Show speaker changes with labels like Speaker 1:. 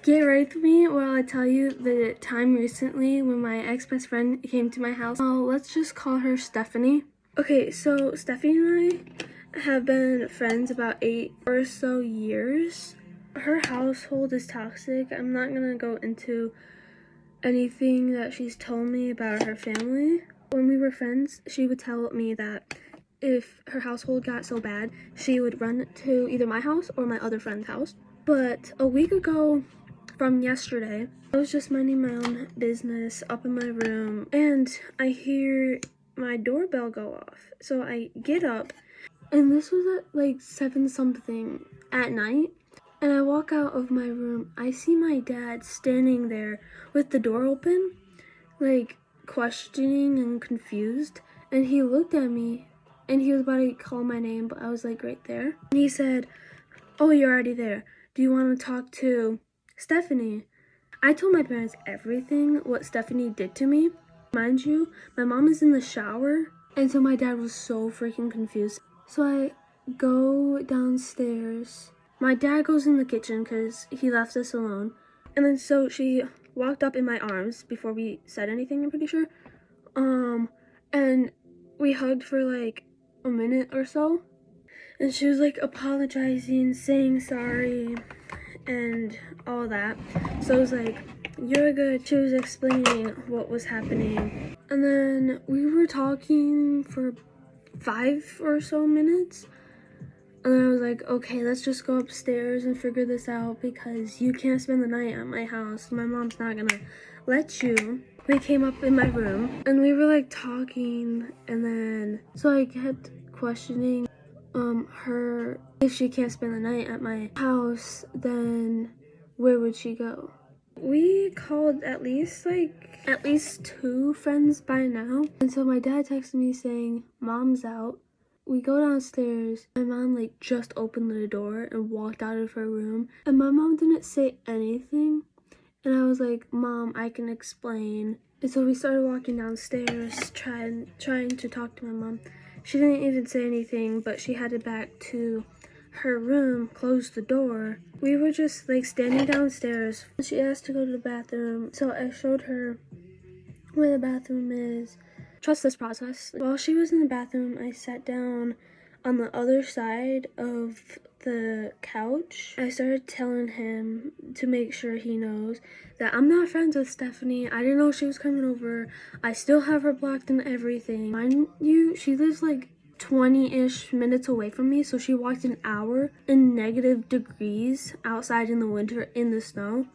Speaker 1: Get ready with me while I tell you the time recently when my ex-best friend came to my house. Let's just call her Stephanie. Okay, so Stephanie and I have been friends about 8 or so years. Her household is toxic. I'm not gonna go into anything that she's told me about her family. When we were friends, she would tell me that if her household got so bad, she would run to either my house or my other friend's house. But a week ago from yesterday, I was just minding my own business up in my room and I hear my doorbell go off. So I get up, and this was at like 7 something at night. And I walk out of my room. I see my dad standing there with the door open, like questioning and confused. And he looked at me and he was about to call my name, but I was like right there. And he said, "Oh, you're already there. Do you want to talk to Stephanie?" I told my parents everything, what Stephanie did to me. Mind you, my mom is in the shower, and so my dad was so freaking confused. So I go downstairs. My dad goes in the kitchen because he left us alone. And then so she walked up in my arms before we said anything, I'm pretty sure. And we hugged for like a minute or so. And she was like apologizing, saying sorry, and all that. So I was like, "You're good." She was explaining what was happening. And then we were talking for 5 or so minutes. And then I was like, "Okay, let's just go upstairs and figure this out because you can't spend the night at my house. My mom's not gonna let you." We came up in my room and we were like talking, and then so I kept questioning her. If she can't spend the night at my house, then where would she go? We called at least 2 friends by now. And so my dad texted me saying, "Mom's out." We go downstairs. My mom like just opened the door and walked out of her room. And my mom didn't say anything. And I was like, "Mom, I can explain." And so we started walking downstairs, trying to talk to my mom. She didn't even say anything, but she headed back to her room, closed the door. We were just like standing downstairs. She asked to go to the bathroom, so I showed her where the bathroom is. Trust this process. While she was in the bathroom, I sat down on the other side of the couch. I started telling him to make sure he knows that I'm not friends with Stephanie. I didn't know she was coming over. I still have her blocked and everything. Mind you, she lives like 20-ish minutes away from me, so she walked an hour in -degrees outside in the winter in the snow.